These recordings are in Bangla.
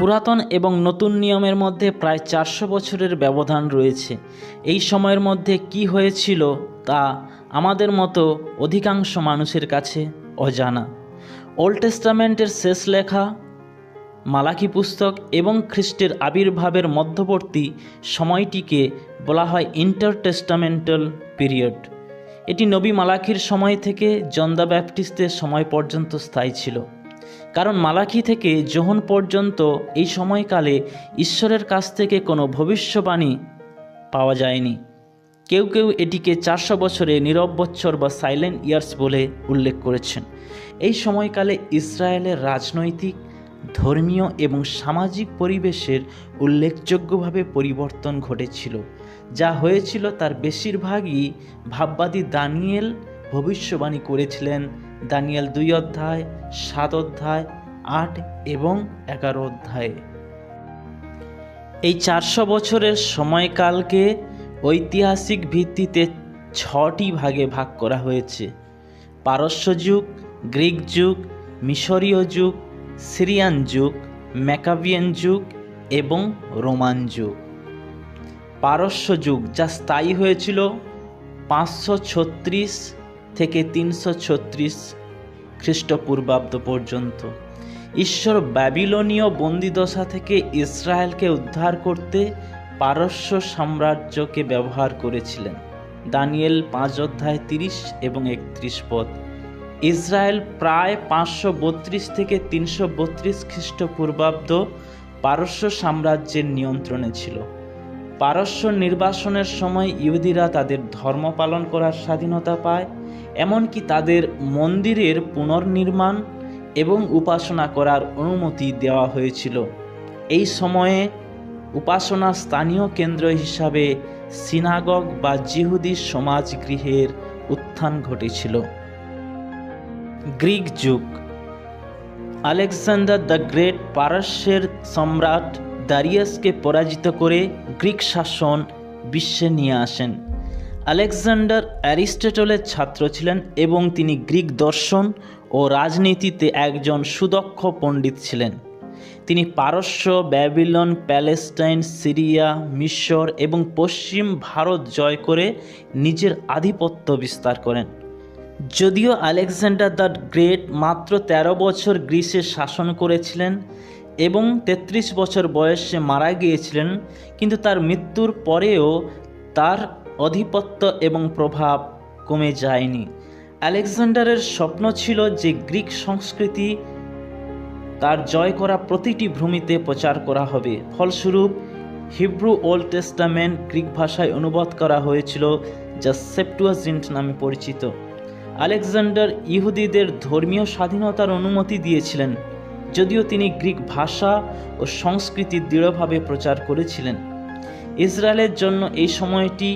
পুরাতন এবং নতুন নিয়মের মধ্যে প্রায় 400 বছরের ব্যবধান রয়েছে। এই সময়ের মধ্যে কি হয়েছিল তা আমাদের মতো অধিকাংশ মানুষের কাছে অজানা। ওল্ড টেস্টামেন্টের শেষ লেখা মালাকি পুস্তক এবং খ্রিস্টের আবির্ভাবের মধ্যবর্তী সময়টিকে বলা হয় ইন্টারটেস্টামেন্টাল পিরিয়ড। এটি নবী মালাকির সময় থেকে জন দ্য ব্যাপটিস্টের সময় পর্যন্ত স্থায়ী ছিল, কারণ মালাকি থেকে যোহন পর্যন্ত এই সময়কালে ঈশ্বরের কাছ থেকে কোনো ভবিষ্যবাণী পাওয়া যায়নি। কেউ কেউ এটিকে 400 বছরে নীরব বৎসর বা সাইলেন্ট ইয়ার্স বলে উল্লেখ করেছেন। এই সময়কালে ইসরায়েলের রাজনৈতিক, ধর্মীয় এবং সামাজিক পরিবেশের উল্লেখযোগ্যভাবে পরিবর্তন ঘটেছিল। যা হয়েছিল তার বেশিরভাগই ভাববাদী দানিয়েল ভবিষ্যবাণী করেছিলেন। দানিয়েল 2 অধ্যায়, 7 অধ্যায়, 8 এবং 11 অধ্যায়ে। এই 400 বছরের সময়কালকে ঐতিহাসিক ভিত্তিতে 6টি ভাগে ভাগ করা হয়েছে: পারস্য যুগ, গ্রিক যুগ, মিশরীয় যুগ, সিরিয়ান যুগ, ম্যাকাবিয়ান যুগ এবং রোমান যুগ। পারস্য যুগ, যা স্থায়ী হয়েছিল 536 থেকে 336 খ্রিস্টপূর্বাব্দ পর্যন্ত। ঈশ্বর ব্যাবিলনীয় বন্দিদশা থেকে ইসরায়েলকে উদ্ধার করতে পারস্য সাম্রাজ্যকে ব্যবহার করেছিলেন। দানিয়েল 5 অধ্যায় 30 এবং 31 পদ। ইসরায়েল প্রায় 532 থেকে 332 খ্রিস্টপূর্বাব্দ পারস্য সাম্রাজ্যের নিয়ন্ত্রণে ছিল। পারস্য নির্বাসনের সময় ইহুদিরা তাদের ধর্ম পালন করার স্বাধীনতা পায়, এমনকি তাদের মন্দিরের পুনর্নির্মাণ এবং উপাসনা করার অনুমতি দেওয়া হয়েছিল। এই সময়ে উপাসনার স্থানীয় কেন্দ্র হিসাবে সিনাগগ বা জিহুদি সমাজগৃহের উত্থান ঘটেছিল। গ্রিক যুগ। আলেকজান্ডার দ্য গ্রেট পারস্যের সম্রাট দারিয়াসকে পরাজিত করে গ্রিক শাসন বিশ্বে নিয়ে আসেন। আলেকজান্ডার অ্যারিস্টটলের ছাত্র ছিলেন এবং তিনি গ্রিক দর্শন ও রাজনীতিতে একজন সুদক্ষ পণ্ডিত ছিলেন। তিনি পারস্য, ব্যাবিলন, প্যালেস্টাইন, সিরিয়া, মিশর এবং পশ্চিম ভারত জয় করে নিজের আধিপত্য বিস্তার করেন। যদিও আলেকজান্ডার দ্য গ্রেট মাত্র 13 বছর গ্রিসে শাসন করেছিলেন এবং 33 বছর বয়সে মারা গিয়েছিলেন, কিন্তু তার মৃত্যুর পরেও তার আধিপত্য এবং প্রভাব কমে যায়নি। আলেকজান্ডারের স্বপ্ন ছিল যে গ্রিক সংস্কৃতি তার জয় করা প্রতিটি ভূমিতে প্রচার করা হবে। ফলস্বরূপ হিব্রু ওল্ড টেস্টামেন্ট গ্রিক ভাষায় অনুবাদ করা হয়েছিল, যা সেপ্টুয়াজিন্ট নামে পরিচিত। আলেকজান্ডার ইহুদিদের ধর্মীয় স্বাধীনতার অনুমতি দিয়েছিলেন, যদিও তিনি গ্রিক ভাষা ও সংস্কৃতি দৃঢ়ভাবে প্রচার করেছিলেন। ইসরায়েলের জন্য এই সময়টি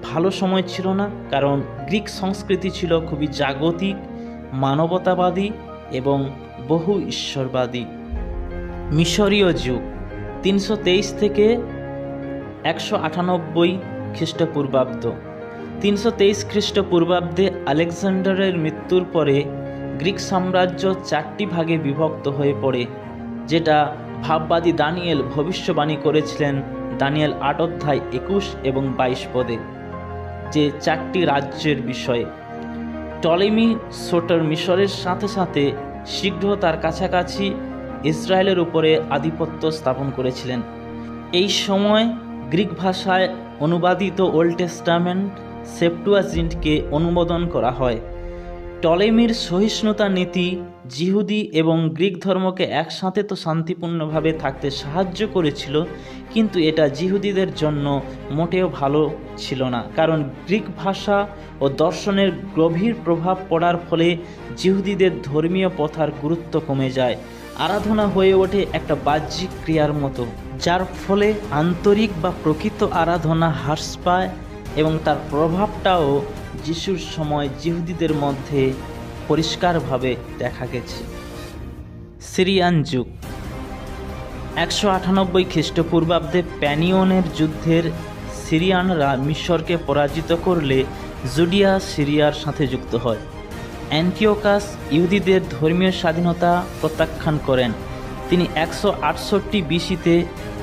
ভালো সময় ছিল না, কারণ গ্রিক সংস্কৃতি ছিল খুবই জাগতিক, মানবতাবাদী এবং বহু ঈশ্বরবাদী। মিশরীয় যুগ 323 থেকে 198 খ্রিস্টপূর্বাব্দ। 323 খ্রিস্টপূর্বাব্দে আলেকজান্ডারের মৃত্যুর পরে গ্রিক সাম্রাজ্য 4টি ভাগে বিভক্ত হয়ে পড়ে, যেটা ভাববাদী দানিয়েল ভবিষ্যবাণী করেছিলেন দানিয়েল 8 অধ্যায় 21 এবং 22 পদে, যে 4টি রাজ্যের বিষয়ে। টলেমি সোটার মিশরের সাথে সাথে শীঘ্র তার কাছাকাছি ইসরায়েলের উপরে আধিপত্য স্থাপন করেছিলেন। এই সময় গ্রিক ভাষায় অনুবাদিত ওল্ড টেস্টামেন্ট সেপ্টুয়াজিন্টকে অনুমোদন করা হয়। টলেমির সহিষ্ণুতা নীতি জিহুদি এবং গ্রিক ধর্মকে একসাথে তো শান্তিপূর্ণভাবে থাকতে সাহায্য করেছিল, কিন্তু এটা জিহুদিদের জন্য মোটেও ভালো ছিল না, কারণ গ্রিক ভাষা ও দর্শনের গভীর প্রভাব পড়ার ফলে জিহুদিদের ধর্মীয় প্রথার গুরুত্ব কমে যায়। আরাধনা হয়ে ওঠে একটা বাহ্যিক ক্রিয়ার মতো, যার ফলে আন্তরিক বা প্রকৃত আরাধনা হ্রাস পায় এবং তার প্রভাবটাও যিশুর সময় জিহুদিদের মধ্যে পরিষ্কারভাবে দেখা গেছে। সিরিয়ান যুগ 198 খ্রিস্টপূর্বাব্দে প্যানিয়নের যুদ্ধের সিরিয়ানরা মিশরকে পরাজিত করলে জুডিয়া সিরিয়ার সাথে যুক্ত হয়। অ্যান্টিওকাস ইহুদিদের ধর্মীয় স্বাধীনতা প্রত্যাখ্যান করেন। তিনি 168 বিসিতে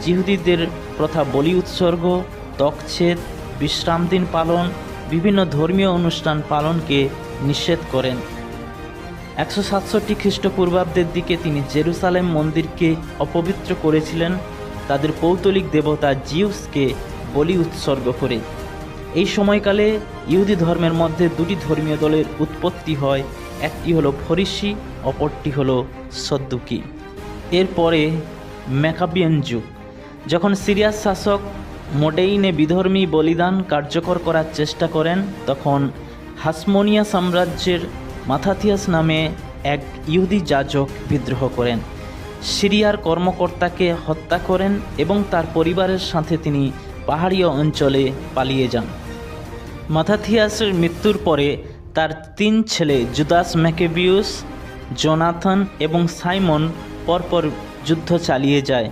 জিহুদীদের প্রথা বলি উৎসর্গ, ত্বকচ্ছেদ, বিশ্রাম দিন পালন, বিভিন্ন ধর্মীয় অনুষ্ঠান পালনকে নিষেধ করেন। 167 খ্রিস্টপূর্বাব্দের দিকে তিনি জেরুসালেম মন্দিরকে অপবিত্র করেছিলেন তাদের পৌত্তলিক দেবতা জিউসকে বলি উৎসর্গ করে। এই সময়কালে ইহুদি ধর্মের মধ্যে দুটি ধর্মীয় দলের উৎপত্তি হয়, একটি হলো ফরিসি, অপরটি হলো সদ্দুকি। এরপরে ম্যাকাবিয়ান যুগ, যখন সিরিয়ার শাসক মোডেইনে বিধর্মী বলিদান কার্যকর করার চেষ্টা করেন, তখন হাসমোনিয়া সাম্রাজ্যের মাথাথিয়াস নামে এক ইহুদি যাজক বিদ্রোহ করেন, সিরিয়ার কর্মকর্তাকে হত্যা করেন এবং তার পরিবারের সাথে তিনি পাহাড়ীয় অঞ্চলে পালিয়ে যান। মাথাথিয়াসের মৃত্যুর পরে তার 3 ছেলে জুদাস ম্যাকেবিউস, জোনাথন এবং সাইমন পরপর যুদ্ধ চালিয়ে যায়।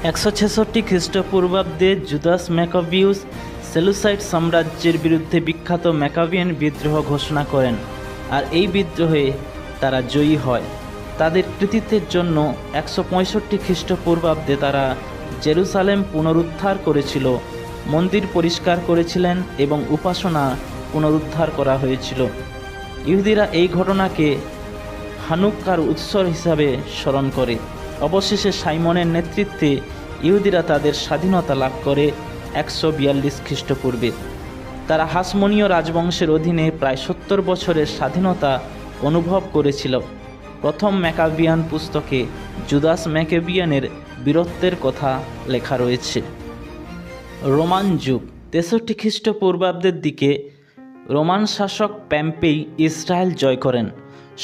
166 খ্রিস্টপূর্বাব্দে জুদাস ম্যাকাবিউস সেলুসাইড সাম্রাজ্যের বিরুদ্ধে বিখ্যাত ম্যাকাবিয়ান বিদ্রোহ ঘোষণা করেন, আর এই বিদ্রোহে তারা জয়ী হয়। তাদের কৃতিত্বের জন্য 165 খ্রিস্টপূর্বাব্দে তারা জেরুসালেম পুনরুদ্ধার করেছিল, মন্দির পরিষ্কার করেছিলেন এবং উপাসনা পুনরুদ্ধার করা হয়েছিল। ইহুদিরা এই ঘটনাকে হানুক্কার উৎসব হিসাবে স্মরণ করে। অবশেষে সাইমনের নেতৃত্বে ইহুদিরা তাদের স্বাধীনতা লাভ করে 142 খ্রিস্টপূর্বে। তারা হাসমনীয় রাজবংশের অধীনে প্রায় 70 বছরের স্বাধীনতা অনুভব করেছিল। প্রথম ম্যাকাবিয়ান পুস্তকে জুদাস ম্যাকাবিয়ানের বীরত্বের কথা লেখা রয়েছে। রোমান যুগ, 63 খ্রিস্টপূর্বাব্দের দিকে রোমান শাসক পম্পেই ইসরায়েল জয় করেন।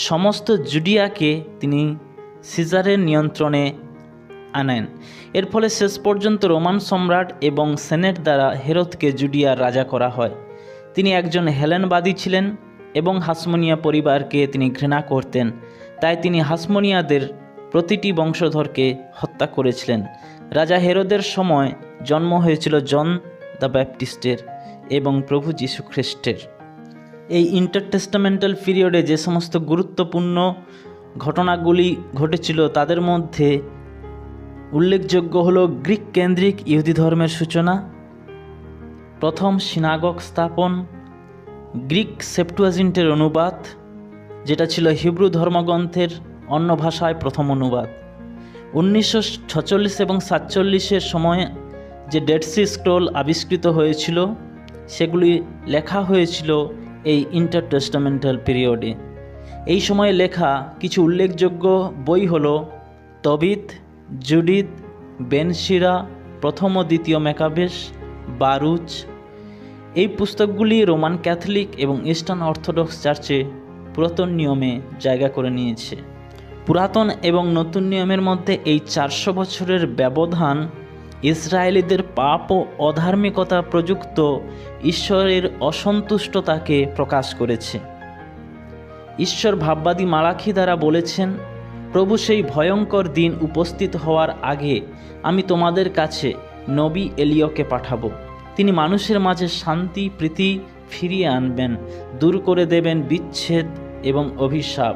সমস্ত জুডিয়াকে তিনি সিজারের নিয়ন্ত্রণে আনেন। এর ফলে শেষ পর্যন্ত রোমান সম্রাট এবং সেনেট দ্বারা হেরোদকে জুডিয়ার রাজা করা হয়। তিনি একজন হেলেনবাদী ছিলেন এবং হাসমনিয়া পরিবারকে তিনি ঘৃণা করতেন, তাই তিনি হাসমনিয়াদের প্রতিটি বংশধরকে হত্যা করেছিলেন। রাজা হেরোদের সময় জন্ম হয়েছিল জন দ্য ব্যাপটিস্টের এবং প্রভু যীশু খ্রিস্টের। এই ইন্টারটেস্টামেন্টাল পিরিয়ডে যে সমস্ত গুরুত্বপূর্ণ ঘটনাগুলি ঘটেছিল তাদের মধ্যে উল্লেখযোগ্য হলো গ্রিক কেন্দ্রিক ইহুদি ধর্মের সূচনা, প্রথম সিনাগগ স্থাপন, গ্রিক সেপ্টুয়াজিন্টের অনুবাদ, যেটা ছিল হিব্রু ধর্মগ্রন্থের অন্য ভাষায় প্রথম অনুবাদ। 1946 এবং 47 সময়ে যে ডেড সি স্ক্রোল আবিষ্কৃত হয়েছিল সেগুলি লেখা হয়েছিল এই ইন্টারটেস্টামেন্টাল পিরিয়ডে। এই সময়ে লেখা কিছু উল্লেখযোগ্য বই হলো তবিত, জুডিথ, বেনশিরা, প্রথম ও দ্বিতীয় ম্যাকাবেশ, বারুচ। এই পুস্তকগুলি রোমান ক্যাথলিক এবং ইস্টার্ন অর্থোডক্স চার্চে পুরাতন নিয়মে জায়গা করে নিয়েছে। পুরাতন এবং নতুন নিয়মের মধ্যে এই 400 বছরের ব্যবধান ইসরায়েলিদের পাপ ও অধার্মিকতা প্রযুক্ত ঈশ্বরের অসন্তুষ্টতাকে প্রকাশ করেছে। ঈশ্বর ভাববাদী মালাখি দ্বারা বলেছেন, প্রভু সেই ভয়ঙ্কর দিন উপস্থিত হওয়ার আগে আমি তোমাদের কাছে নবী এলিয়কে পাঠাবো। তিনি মানুষের মাঝে শান্তি প্রীতি ফিরিয়ে আনবেন, দূর করে দেবেন বিচ্ছেদ এবং অভিশাপ,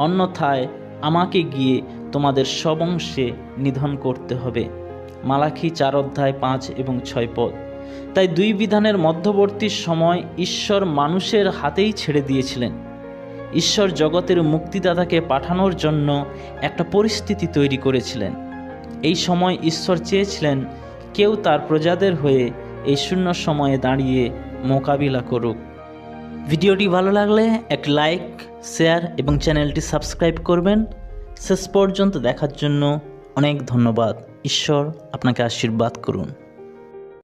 অন্যথায় আমাকে গিয়ে তোমাদের সবংশে নিধন করতে হবে। মালাখি 4 অধ্যায় 5 এবং 6 পদ। তাই দুই বিধানের মধ্যবর্তী সময় ঈশ্বর মানুষের হাতেই ছেড়ে দিয়েছিলেন। ঈশ্বর জগতের মুক্তিদাতাকে পাঠানোর জন্য একটা পরিস্থিতি তৈরি করেছিলেন। এই সময় ঈশ্বর চেয়েছিলেন কেউ তার প্রজাদের হয়ে এই শূন্য সময়ে দাঁড়িয়ে মোকাবিলা করুক। ভিডিওটি ভালো লাগলে এক লাইক, শেয়ার এবং চ্যানেলটি সাবস্ক্রাইব করবেন। শেষ পর্যন্ত দেখার জন্য অনেক ধন্যবাদ। ঈশ্বর আপনাকে আশীর্বাদ করুন।